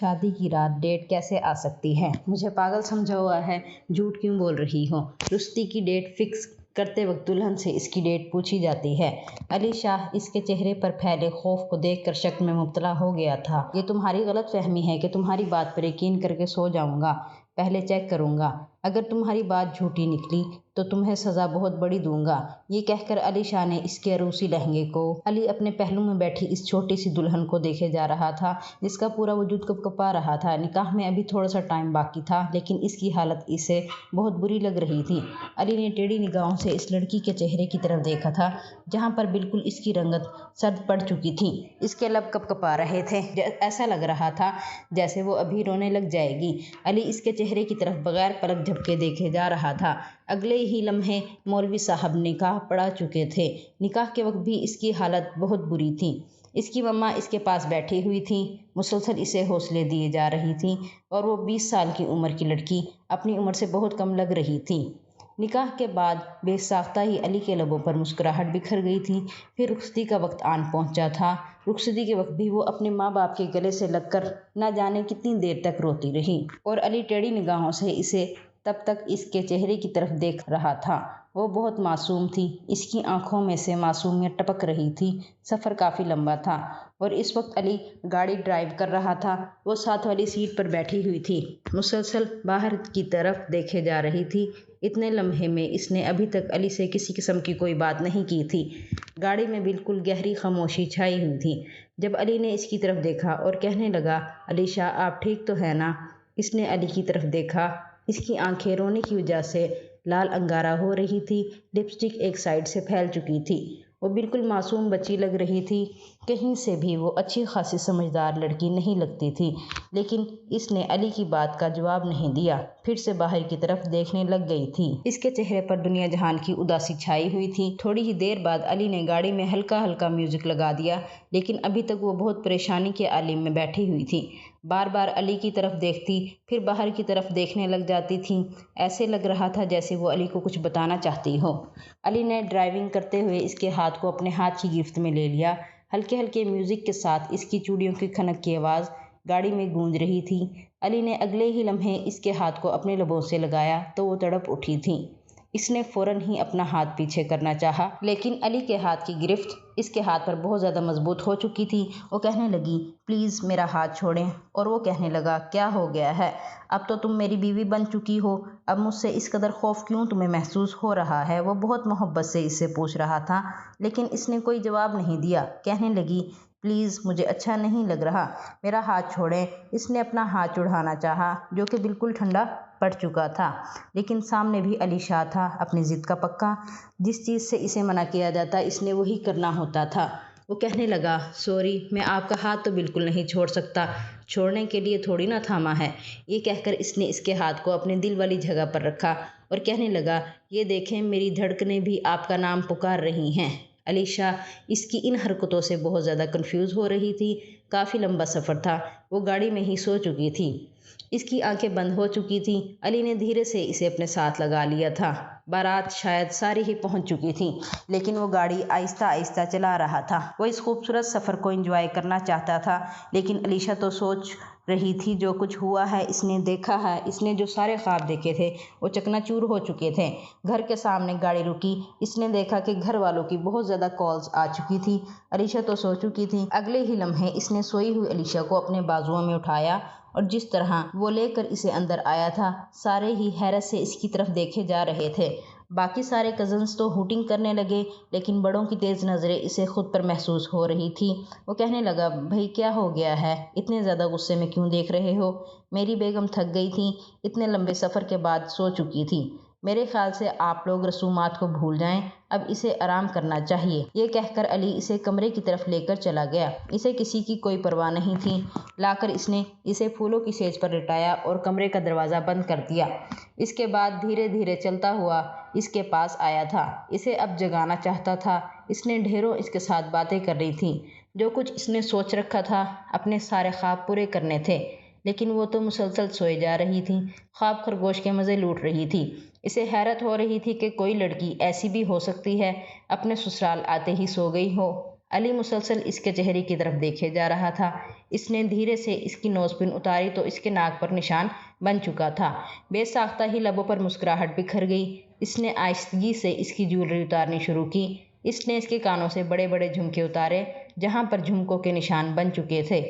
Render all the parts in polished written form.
شادی کی رات ڈیٹ کیسے آ سکتی ہے؟ مجھے پاگل سمجھا ہوا ہے، جھوٹ کیوں بول رہی ہو؟ رشتے کی ڈیٹ فکس کرتے وقت دلہن سے اس کی ڈیٹ پوچھی جاتی ہے۔ علی شاہ اس کے چہرے پر پھیلے خوف کو دیکھ کر شک میں مبتلا ہو گیا تھا۔ یہ تمہاری غلط فہمی ہے کہ تمہاری بات پر یقین کر کے سو جاؤں گا، پہلے چیک کروں گا۔ اگر تمہاری بات جھوٹی نکلی تو تمہیں سزا بہت بڑی دوں گا۔ یہ کہہ کر علی شاہ نے اس کے عروسی لہنگے کو علی اپنے پہلو میں بیٹھی اس چھوٹی سی دلہن کو دیکھے جا رہا تھا جس کا پورا وجود کپکپا رہا تھا۔ نکاح میں ابھی تھوڑا سا ٹائم باقی تھا لیکن اس کی حالت اسے بہت بری لگ رہی تھی۔ علی نے ٹیڑھی نگاہوں سے اس لڑکی کے چہرے کی طرف دیکھا تھا جہاں پر بالکل اس کی رنگت سرد پڑ چکی تھی۔ اس کے لب کپکپا رہے تھے، ایسا لگ رہا تھا جیسے وہ ابھی رونے لگ جائے گی۔ علی اس کے چہرے کی طرف بغیر پلک جھپکے دیکھے جا رہا تھا۔ اگلے ہی لمحے مولوی صاحب نکاح پڑھا چکے تھے۔ نکاح کے وقت بھی اس کی حالت بہت بری تھی۔ اس کی مما اس کے پاس بیٹھی ہوئی تھی، مسلسل اسے حوصلے دیے جا رہی تھی اور وہ 20 سال کی عمر کی لڑکی اپنی عمر سے بہت کم لگ رہی تھی۔ نکاح کے بعد بے ساختہ ہی علی کے لبوں پر مسکراہٹ بکھر گئی تھی۔ پھر رخصتی کا وقت آن پہنچا تھا۔ رخصتی کے وقت بھی وہ اپنے ماں باپ کے گلے سے لگ کر نہ جانے کتنی دیر تک روتی رہی اور علی ٹیڑھی نگاہوں سے اسے تب تک اس کے چہرے کی طرف دیکھ رہا تھا۔ وہ بہت معصوم تھی، اس کی آنکھوں میں سے معصومیت ٹپک رہی تھی۔ سفر کافی لمبا تھا اور اس وقت علی گاڑی ڈرائیو کر رہا تھا۔ وہ ساتھ والی سیٹ پر بیٹھی ہوئی تھی، مسلسل باہر کی طرف دیکھے جا رہی تھی۔ اتنے لمحے میں اس نے ابھی تک علی سے کسی قسم کی کوئی بات نہیں کی تھی۔ گاڑی میں بالکل گہری خاموشی چھائی ہوئی تھی۔ جب علی نے اس کی طرف دیکھا اور کہنے لگا، علی شاہ آپ ٹھیک تو ہیں نا؟ اس نے علی کی طرف دیکھا۔ اس کی آنکھیں رونے کی وجہ سے لال انگارہ ہو رہی تھی، لپسٹک ایک سائیڈ سے پھیل چکی تھی۔ وہ بالکل معصوم بچی لگ رہی تھی، کہیں سے بھی وہ اچھی خاصی سمجھدار لڑکی نہیں لگتی تھی۔ لیکن اس نے علی کی بات کا جواب نہیں دیا، پھر سے باہر کی طرف دیکھنے لگ گئی تھی۔ اس کے چہرے پر دنیا جہان کی اداسی چھائی ہوئی تھی۔ تھوڑی ہی دیر بعد علی نے گاڑی میں ہلکا ہلکا میوزک لگا دیا، لیکن ابھی تک وہ بہت پریشانی کے عالم میں بیٹھی ہوئی تھی۔ بار بار علی کی طرف دیکھتی، پھر باہر کی طرف دیکھنے لگ جاتی تھی۔ ایسے لگ رہا تھا جیسے وہ علی کو کچھ بتانا چاہتی ہو۔ علی نے ڈرائیونگ کرتے ہوئے اس کے ہاتھ کو اپنے ہاتھ کی گرفت میں لے لیا۔ ہلکے ہلکے میوزک کے ساتھ اس کی چوڑیوں کی کھنک کی آواز گاڑی میں گونج رہی تھی۔ علی نے اگلے ہی لمحے اس کے ہاتھ کو اپنے لبوں سے لگایا تو وہ تڑپ اٹھی تھی۔ اس نے فوراً ہی اپنا ہاتھ پیچھے کرنا چاہا لیکن علی کے ہاتھ کی گرفت اس کے ہاتھ پر بہت زیادہ مضبوط ہو چکی تھی۔ وہ کہنے لگی، پلیز میرا ہاتھ چھوڑیں، اور وہ کہنے لگا، کیا ہو گیا ہے؟ اب تو تم میری بیوی بن چکی ہو، اب مجھ سے اس قدر خوف کیوں تمہیں محسوس ہو رہا ہے؟ وہ بہت محبت سے اس سے پوچھ رہا تھا لیکن اس نے کوئی جواب نہیں دیا۔ کہنے لگی، پلیز مجھے اچھا نہیں لگ رہا، میرا ہاتھ چھوڑیں۔ اس نے اپنا ہاتھ چڑھانا چاہا جو کہ بالکل ٹھنڈا پڑ چکا تھا، لیکن سامنے بھی علی شاہ تھا، اپنی ضد کا پکا۔ جس چیز سے اسے منع کیا جاتا اس نے وہی کرنا ہوتا تھا۔ وہ کہنے لگا، سوری، میں آپ کا ہاتھ تو بالکل نہیں چھوڑ سکتا، چھوڑنے کے لیے تھوڑی نہ تھاما ہے۔ یہ کہہ کر اس نے اس کے ہاتھ کو اپنے دل والی جگہ پر رکھا اور کہنے لگا، یہ دیکھیں میری دھڑکنیں بھی آپ کا نام پکار رہی ہیں۔ علی شاہ اس کی ان حرکتوں سے بہت زیادہ کنفیوز ہو رہی تھی۔ کافی لمبا سفر تھا، وہ گاڑی میں ہی سو چکی تھی، اس کی آنکھیں بند ہو چکی تھیں۔ علی نے دھیرے سے اسے اپنے ساتھ لگا لیا تھا۔ بارات شاید ساری ہی پہنچ چکی تھی لیکن وہ گاڑی آہستہ آہستہ چلا رہا تھا۔ وہ اس خوبصورت سفر کو انجوائے کرنا چاہتا تھا لیکن علی شاہ تو سوچ رہی تھی جو کچھ ہوا ہے، اس نے دیکھا ہے، اس نے جو سارے خواب دیکھے تھے وہ چکنا چور ہو چکے تھے۔ گھر کے سامنے گاڑی رکی، اس نے دیکھا کہ گھر والوں کی بہت زیادہ کالز آ چکی تھی۔ علی شاہ تو سو چکی تھی۔ اگلے ہی لمحے اس نے سوئی ہوئی علی شاہ کو اپنے بازوؤں میں اٹھایا اور جس طرح وہ لے کر اسے اندر آیا تھا، سارے ہی حیرت سے اس کی طرف دیکھے جا رہے تھے۔ باقی سارے کزنز تو ہوٹنگ کرنے لگے لیکن بڑوں کی تیز نظریں اسے خود پر محسوس ہو رہی تھی۔ وہ کہنے لگا، بھئی کیا ہو گیا ہے؟ اتنے زیادہ غصے میں کیوں دیکھ رہے ہو؟ میری بیگم تھک گئی تھی، اتنے لمبے سفر کے بعد سو چکی تھی۔ میرے خیال سے آپ لوگ رسومات کو بھول جائیں، اب اسے آرام کرنا چاہیے۔ یہ کہہ کر علی اسے کمرے کی طرف لے کر چلا گیا۔ اسے کسی کی کوئی پرواہ نہیں تھی۔ لا کر اس نے اسے پھولوں کی سیج پر لٹایا اور کمرے کا دروازہ بند کر دیا۔ اس کے بعد دھیرے دھیرے چلتا ہوا اس کے پاس آیا تھا، اسے اب جگانا چاہتا تھا۔ اس نے ڈھیروں اس کے ساتھ باتیں کرنی تھیں۔ جو کچھ اس نے سوچ رکھا تھا، اپنے سارے خواب پورے کرنے تھے، لیکن وہ تو مسلسل سوئے جا رہی تھی، خواب خرگوش کے مزے لوٹ رہی تھی۔ اسے حیرت ہو رہی تھی کہ کوئی لڑکی ایسی بھی ہو سکتی ہے، اپنے سسرال آتے ہی سو گئی ہو۔ علی مسلسل اس کے چہرے کی طرف دیکھے جا رہا تھا۔ اس نے دھیرے سے اس کی نوز پن اتاری تو اس کے ناک پر نشان بن چکا تھا۔ بے ساختہ ہی لبوں پر مسکراہٹ بکھر گئی۔ اس نے آہستگی سے اس کی جیولری اتارنی شروع کی۔ اس نے اس کے کانوں سے بڑے بڑے جھمکے اتارے جہاں پر جھمکوں کے نشان بن چکے تھے۔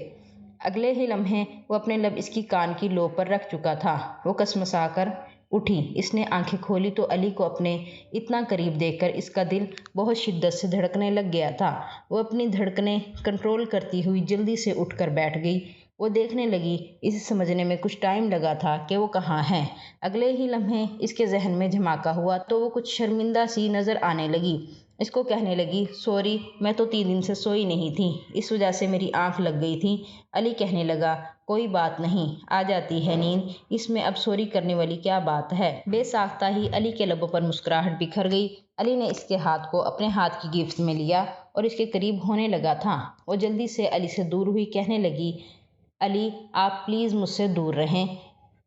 اگلے ہی لمحے وہ اپنے لب اس کی کان کی لو پر رکھ چکا تھا۔ وہ کسمسا کر اٹھی۔ اس نے آنکھیں کھولی تو علی کو اپنے اتنا قریب دیکھ کر اس کا دل بہت شدت سے دھڑکنے لگ گیا تھا۔ وہ اپنی دھڑکنیں کنٹرول کرتی ہوئی جلدی سے اٹھ کر بیٹھ گئی۔ وہ دیکھنے لگی۔ اسے سمجھنے میں کچھ ٹائم لگا تھا کہ وہ کہاں ہے۔ اگلے ہی لمحے اس کے ذہن میں جھماکا ہوا تو وہ کچھ شرمندہ سی نظر آنے لگی۔ اس کو کہنے لگی، سوری، میں تو 3 دن سے سوئی نہیں تھی، اس وجہ سے میری آنکھ لگ گئی تھی۔ علی کہنے لگا، کوئی بات نہیں، آ جاتی ہے نیند، اس میں اب سوری کرنے والی کیا بات ہے۔ بے ساختہ ہی علی کے لبوں پر مسکراہٹ بکھر گئی۔ علی نے اس کے ہاتھ کو اپنے ہاتھ کی گرفت میں لیا اور اس کے قریب ہونے لگا تھا۔ وہ جلدی سے علی سے دور ہوئی، کہنے لگی، علی آپ پلیز مجھ سے دور رہیں،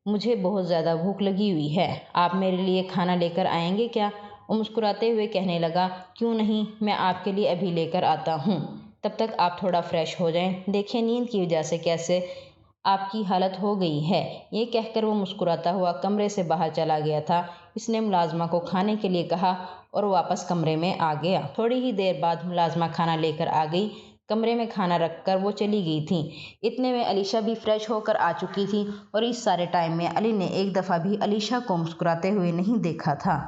مجھے بہت زیادہ بھوک لگی ہوئی ہے، آپ میرے لیے کھانا لے کر آئیں گے کیا؟ وہ مسکراتے ہوئے کہنے لگا، کیوں نہیں، میں آپ کے لیے ابھی لے کر آتا ہوں، تب تک آپ تھوڑا فریش ہو جائیں، دیکھیں نیند کی وجہ سے کیسے آپ کی حالت ہو گئی ہے۔ یہ کہہ کر وہ مسکراتا ہوا کمرے سے باہر چلا گیا تھا۔ اس نے ملازمہ کو کھانے کے لیے کہا اور واپس کمرے میں آ گیا۔ تھوڑی ہی دیر بعد ملازمہ کھانا لے کر آ گئی۔ کمرے میں کھانا رکھ کر وہ چلی گئی تھی۔ اتنے میں علیشہ بھی فریش ہو کر آ چکی تھی اور اس سارے ٹائم میں علی نے ایک دفعہ بھی علیشہ کو مسکراتے ہوئے نہیں دیکھا تھا۔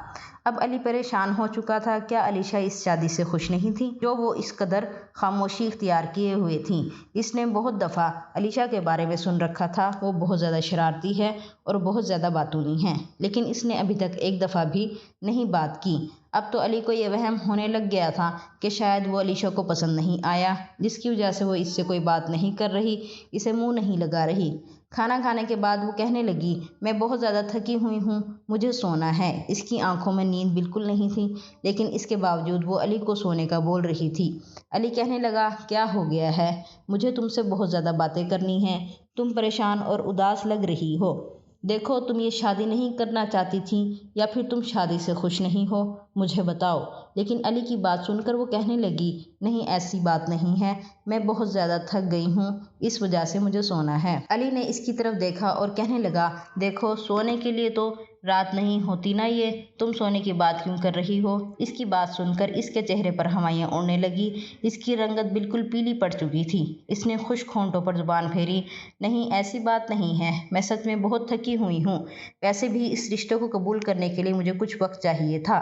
اب علی پریشان ہو چکا تھا۔ کیا علیشہ اس شادی سے خوش نہیں تھی جو وہ اس قدر خاموشی اختیار کیے ہوئے تھی؟ اس نے بہت دفعہ علیشہ کے بارے میں سن رکھا تھا، وہ بہت زیادہ شرارتی ہے اور بہت زیادہ باتونی ہے، لیکن اس نے ابھی تک ایک دفعہ بھی نہیں بات کی۔ اب تو علی کو یہ وہم ہونے لگ گیا تھا کہ شاید وہ علیشہ کو پسند نہیں آیا، جس کی وجہ سے وہ اس سے کوئی بات نہیں کر رہی، اسے منہ نہیں لگا رہی۔ کھانا کھانے کے بعد وہ کہنے لگی، میں بہت زیادہ تھکی ہوئی ہوں، مجھے سونا ہے۔ اس کی آنکھوں میں نیند بالکل نہیں تھی، لیکن اس کے باوجود وہ علی کو سونے کا بول رہی تھی۔ علی کہنے لگا، کیا ہو گیا ہے؟ مجھے تم سے بہت زیادہ باتیں کرنی ہیں، تم پریشان اور اداس لگ رہی ہو۔ دیکھو، تم یہ شادی نہیں کرنا چاہتی تھی یا پھر تم شادی سے خوش نہیں ہو، مجھے بتاؤ۔ لیکن علی کی بات سن کر وہ کہنے لگی، نہیں ایسی بات نہیں ہے، میں بہت زیادہ تھک گئی ہوں، اس وجہ سے مجھے سونا ہے۔ علی نے اس کی طرف دیکھا اور کہنے لگا، دیکھو سونے کے لیے تو رات نہیں ہوتی نا، یہ تم سونے کی بات کیوں کر رہی ہو؟ اس کی بات سن کر اس کے چہرے پر ہوائیاں اڑنے لگی۔ اس کی رنگت بالکل پیلی پڑ چکی تھی۔ اس نے خشک ہونٹوں پر زبان پھیری، نہیں ایسی بات نہیں ہے، میں سچ میں بہت تھکی ہوئی ہوں، ویسے بھی اس رشتے کو قبول کرنے کے لیے مجھے کچھ وقت چاہیے تھا۔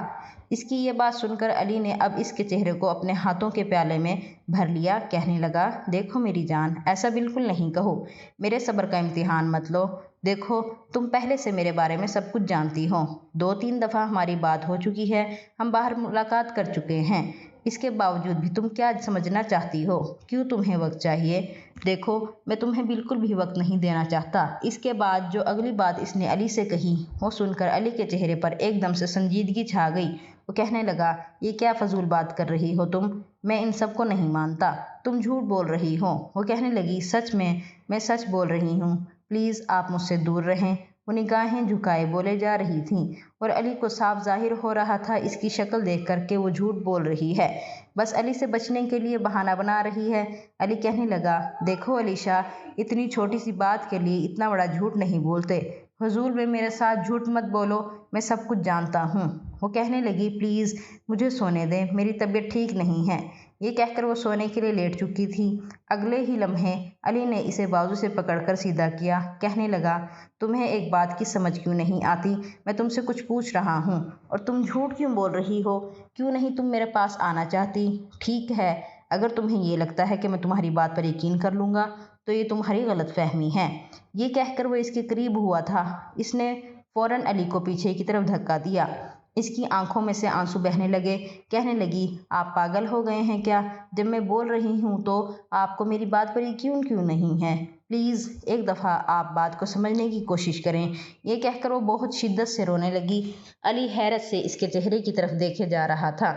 اس کی یہ بات سن کر علی نے اب اس کے چہرے کو اپنے ہاتھوں کے پیالے میں بھر لیا، کہنے لگا، دیکھو میری جان، ایسا بالکل نہیں کہو، میرے صبر کا امتحان مت لو۔ دیکھو تم پہلے سے میرے بارے میں سب کچھ جانتی ہو، 2-3 دفعہ ہماری بات ہو چکی ہے، ہم باہر ملاقات کر چکے ہیں، اس کے باوجود بھی تم کیا سمجھنا چاہتی ہو؟ کیوں تمہیں وقت چاہیے؟ دیکھو میں تمہیں بالکل بھی وقت نہیں دینا چاہتا۔ اس کے بعد جو اگلی بات اس نے علی سے کہی، وہ سن کر علی کے چہرے پر ایک دم سے سنجیدگی چھا گئی۔ وہ کہنے لگا، یہ کیا فضول بات کر رہی ہو تم؟ میں ان سب کو نہیں مانتا، تم جھوٹ بول رہی ہو۔ وہ کہنے لگی، سچ میں سچ بول رہی ہوں، پلیز آپ مجھ سے دور رہیں۔ وہ نگاہیں جھکائے بولے جا رہی تھیں اور علی کو صاف ظاہر ہو رہا تھا اس کی شکل دیکھ کر کہ وہ جھوٹ بول رہی ہے، بس علی سے بچنے کے لیے بہانہ بنا رہی ہے۔ علی کہنے لگا، دیکھو علیشہ، اتنی چھوٹی سی بات کے لیے اتنا بڑا جھوٹ نہیں بولتے، حضور میں میرے ساتھ جھوٹ مت بولو، میں سب کچھ جانتا ہوں۔ وہ کہنے لگی، پلیز مجھے سونے دیں، میری طبیعت ٹھیک نہیں ہے۔ یہ کہہ کر وہ سونے کے لیے لیٹ چکی تھی۔ اگلے ہی لمحے علی نے اسے بازو سے پکڑ کر سیدھا کیا، کہنے لگا، تمہیں ایک بات کی سمجھ کیوں نہیں آتی؟ میں تم سے کچھ پوچھ رہا ہوں اور تم جھوٹ کیوں بول رہی ہو؟ کیوں نہیں تم میرے پاس آنا چاہتی؟ ٹھیک ہے، اگر تمہیں یہ لگتا ہے کہ میں تمہاری بات پر یقین کر لوں گا تو یہ تمہاری غلط فہمی ہے۔ یہ کہہ کر وہ اس کے قریب ہوا تھا، اس نے فوراً علی کو پیچھے کی طرف دھکا دیا۔ اس کی آنکھوں میں سے آنسو بہنے لگے، کہنے لگی، آپ پاگل ہو گئے ہیں کیا؟ جب میں بول رہی ہوں تو آپ کو میری بات پر یقین کیوں نہیں ہے؟ پلیز ایک دفعہ آپ بات کو سمجھنے کی کوشش کریں۔ یہ کہہ کر وہ بہت شدت سے رونے لگی۔ علی حیرت سے اس کے چہرے کی طرف دیکھے جا رہا تھا۔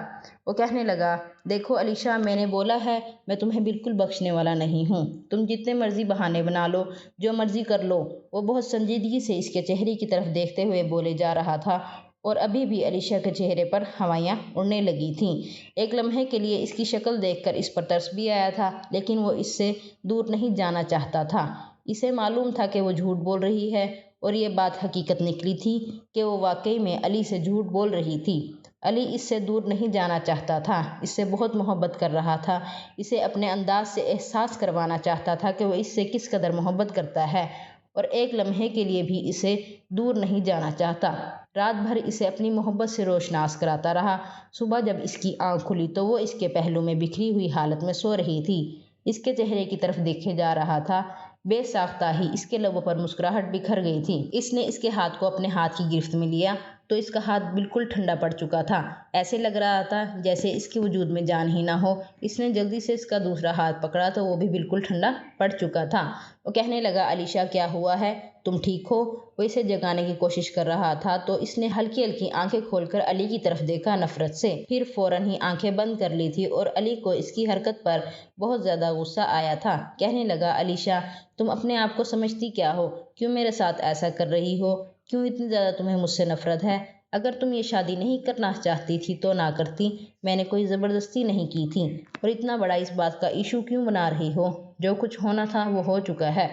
وہ کہنے لگا، دیکھو علیشہ، میں نے بولا ہے، میں تمہیں بالکل بخشنے والا نہیں ہوں، تم جتنے مرضی بہانے بنا لو، جو مرضی کر لو۔ وہ بہت سنجیدگی سے اس کے چہرے کی طرف دیکھتے ہوئے بولے جا رہا تھا اور ابھی بھی علیشا کے چہرے پر ہوائیاں اڑنے لگی تھیں۔ ایک لمحے کے لیے اس کی شکل دیکھ کر اس پر ترس بھی آیا تھا، لیکن وہ اس سے دور نہیں جانا چاہتا تھا۔ اسے معلوم تھا کہ وہ جھوٹ بول رہی ہے، اور یہ بات حقیقت نکلی تھی کہ وہ واقعی میں علی سے جھوٹ بول رہی تھی۔ علی اس سے دور نہیں جانا چاہتا تھا، اس سے بہت محبت کر رہا تھا، اسے اپنے انداز سے احساس کروانا چاہتا تھا کہ وہ اس سے کس قدر محبت کرتا ہے، اور ایک لمحے کے لیے بھی اسے دور نہیں جانا چاہتا۔ رات بھر اسے اپنی محبت سے روشناس کراتا رہا۔ صبح جب اس کی آنکھ کھلی تو وہ اس کے پہلو میں بکھری ہوئی حالت میں سو رہی تھی، اس کے چہرے کی طرف دیکھے جا رہا تھا۔ بے ساختہ ہی اس کے لبوں پر مسکراہٹ بکھر گئی تھی۔ اس نے اس کے ہاتھ کو اپنے ہاتھ کی گرفت میں لیا تو اس کا ہاتھ بالکل ٹھنڈا پڑ چکا تھا، ایسے لگ رہا تھا جیسے اس کے وجود میں جان ہی نہ ہو۔ اس نے جلدی سے اس کا دوسرا ہاتھ پکڑا تو وہ بھی بالکل ٹھنڈا پڑ چکا تھا۔ وہ کہنے لگا، علیشا کیا ہوا ہے؟ تم ٹھیک ہو؟ وہ اسے جگانے کی کوشش کر رہا تھا تو اس نے ہلکی ہلکی آنکھیں کھول کر علی کی طرف دیکھا نفرت سے، پھر فوراً ہی آنکھیں بند کر لی تھی، اور علی کو اس کی حرکت پر بہت زیادہ غصہ آیا تھا۔ کہنے لگا، علیشا تم اپنے آپ کو سمجھتی کیا ہو؟ کیوں میرے ساتھ ایسا کر رہی ہو؟ کیوں اتنی زیادہ تمہیں مجھ سے نفرت ہے؟ اگر تم یہ شادی نہیں کرنا چاہتی تھی تو نہ کرتی، میں نے کوئی زبردستی نہیں کی تھی، اور اتنا بڑا اس بات کا ایشو کیوں بنا رہی ہو؟ جو کچھ ہونا تھا وہ ہو چکا ہے۔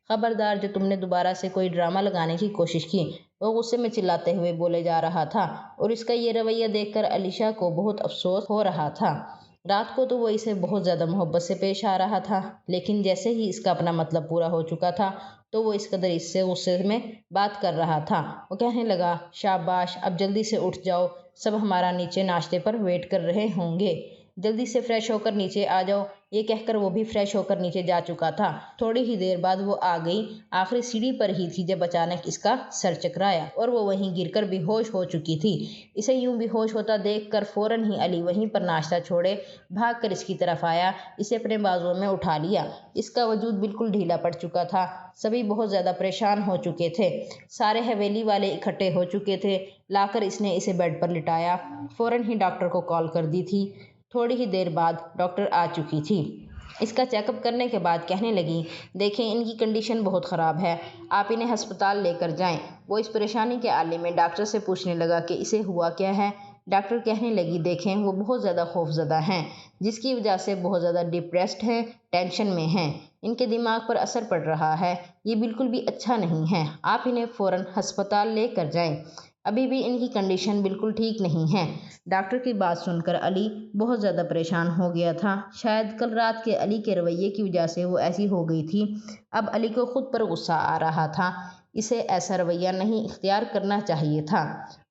خبردار جو تم نے دوبارہ سے کوئی ڈرامہ لگانے کی کوشش کی۔ وہ غصے میں چلاتے ہوئے بولے جا رہا تھا، اور اس کا یہ رویہ دیکھ کر علیشا کو بہت افسوس ہو رہا تھا۔ رات کو تو وہ اسے بہت زیادہ محبت سے پیش آ رہا تھا، لیکن جیسے ہی اس کا اپنا مطلب پورا ہو چکا تھا تو وہ اس قدر اس سے غصے میں بات کر رہا تھا۔ وہ کہنے لگا، شاباش، اب جلدی سے اٹھ جاؤ، سب ہمارا نیچے ناشتے پر ویٹ کر رہے ہوں گے، جلدی سے فریش ہو کر نیچے آ جاؤ۔ یہ کہہ کر وہ بھی فریش ہو کر نیچے جا چکا تھا۔ تھوڑی ہی دیر بعد وہ آ گئی، آخری سیڑھی پر ہی تھی جب اچانک اس کا سر چکرایا اور وہ وہیں گر کر بے ہوش ہو چکی تھی۔ اسے یوں بے ہوش ہوتا دیکھ کر فوراً ہی علی وہیں پر ناشتہ چھوڑے بھاگ کر اس کی طرف آیا، اسے اپنے بازوؤں میں اٹھا لیا۔ اس کا وجود بالکل ڈھیلا پڑ چکا تھا، سبھی بہت زیادہ پریشان ہو چکے تھے، سارے حویلی والے اکٹھے ہو چکے تھے۔ لا کر اس نے اسے بیڈ پر لٹایا، فوراً ہی ڈاکٹر کو کال کر دی تھی۔ تھوڑی ہی دیر بعد ڈاکٹر آ چکی تھی۔ اس کا چیک اپ کرنے کے بعد کہنے لگی، دیکھیں ان کی کنڈیشن بہت خراب ہے، آپ انہیں ہسپتال لے کر جائیں۔ وہ اس پریشانی کے عالم میں ڈاکٹر سے پوچھنے لگا کہ اسے ہوا کیا ہے۔ ڈاکٹر کہنے لگی، دیکھیں وہ بہت زیادہ خوف زدہ ہیں، جس کی وجہ سے بہت زیادہ ڈپریسڈ ہیں، ٹینشن میں ہیں، ان کے دماغ پر اثر پڑ رہا ہے، یہ بالکل بھی اچھا نہیں ہے، آپ انہیں فوراً ہسپتال لے کر جائیں، ابھی بھی ان کی کنڈیشن بالکل ٹھیک نہیں ہے۔ ڈاکٹر کی بات سن کر علی بہت زیادہ پریشان ہو گیا تھا، شاید کل رات کے علی کے رویے کی وجہ سے وہ ایسی ہو گئی تھی۔ اب علی کو خود پر غصہ آ رہا تھا، اسے ایسا رویہ نہیں اختیار کرنا چاہیے تھا۔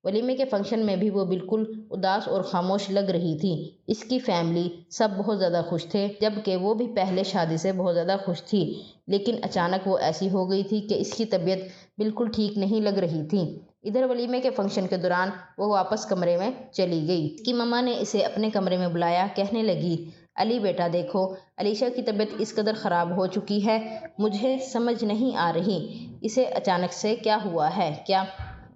ولیمے کے فنکشن میں بھی وہ بالکل اداس اور خاموش لگ رہی تھی۔ اس کی فیملی سب بہت زیادہ خوش تھے، جبکہ وہ بھی پہلے شادی سے بہت زیادہ خوش تھی، لیکن اچانک وہ ایسی ہو گئی تھی کہ اس کی طبیعت بالکل ٹھیک نہیں لگ رہی تھی۔ ادھر ولیمے کے فنکشن کے دوران وہ واپس کمرے میں چلی گئی۔ اس کی مما نے اسے اپنے کمرے میں بلایا، کہنے لگی، علی بیٹا دیکھو، علیشا کی طبیعت اس قدر خراب ہو چکی ہے، مجھے سمجھ نہیں آ رہی اسے اچانک سے کیا ہوا ہے۔ کیا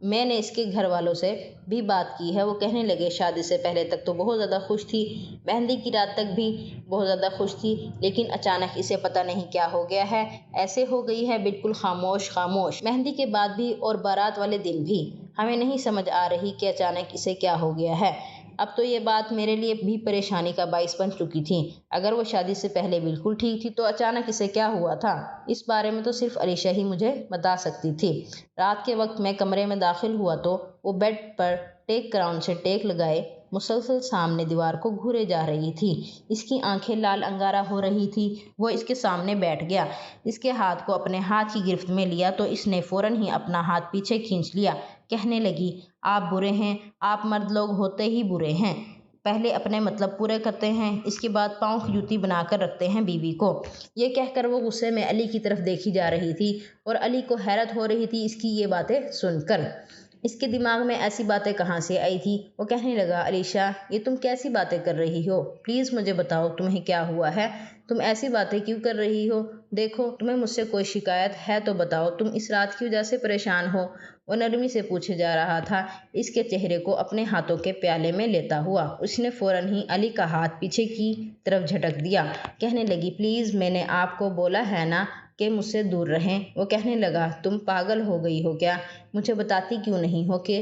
میں نے اس کے گھر والوں سے بھی بات کی ہے؟ وہ کہنے لگے، شادی سے پہلے تک تو بہت زیادہ خوش تھی، مہندی کی رات تک بھی بہت زیادہ خوش تھی، لیکن اچانک اسے پتہ نہیں کیا ہو گیا ہے، ایسے ہو گئی ہے بالکل خاموش خاموش، مہندی کے بعد بھی اور بارات والے دن بھی، ہمیں نہیں سمجھ آ رہی کہ اچانک اسے کیا ہو گیا ہے۔ اب تو یہ بات میرے لیے بھی پریشانی کا باعث بن چکی تھی، اگر وہ شادی سے پہلے بالکل ٹھیک تھی تو اچانک اسے کیا ہوا تھا، اس بارے میں تو صرف علیشا ہی مجھے بتا سکتی تھی۔ رات کے وقت میں کمرے میں داخل ہوا تو وہ بیڈ پر ٹیک کراؤن سے ٹیک لگائے مسلسل سامنے دیوار کو گھورے جا رہی تھی، اس کی آنکھیں لال انگارہ ہو رہی تھی۔ وہ اس کے سامنے بیٹھ گیا، اس کے ہاتھ کو اپنے ہاتھ کی گرفت میں لیا تو اس نے فوراً ہی اپنا ہاتھ پیچھے کھینچ لیا، کہنے لگی، آپ برے ہیں، آپ مرد لوگ ہوتے ہی برے ہیں، پہلے اپنے مطلب پورے کرتے ہیں، اس کے بعد پاؤں کی جوتی بنا کر رکھتے ہیں بیوی کو۔ یہ کہہ کر وہ غصے میں علی کی طرف دیکھی جا رہی تھی، اور علی کو حیرت ہو رہی تھی اس کی یہ باتیں سن کر، اس کے دماغ میں ایسی باتیں کہاں سے آئی تھی۔ وہ کہنے لگا، علیشا یہ تم کیسی باتیں کر رہی ہو، پلیز مجھے بتاؤ تمہیں کیا ہوا ہے، تم ایسی باتیں کیوں کر رہی ہو، دیکھو تمہیں مجھ سے کوئی شکایت ہے تو بتاؤ، تم اس رات کی وجہ سے پریشان ہو؟ وہ نرمی سے پوچھے جا رہا تھا، اس کے چہرے کو اپنے ہاتھوں کے پیالے میں لیتا ہوا۔ اس نے فوراً ہی علی کا ہاتھ پیچھے کی طرف جھٹک دیا، کہنے لگی، پلیز میں نے آپ کو بولا ہے نا کہ مجھ سے دور رہیں۔ وہ کہنے لگا، تم پاگل ہو گئی ہو کیا، مجھے بتاتی کیوں نہیں ہو کہ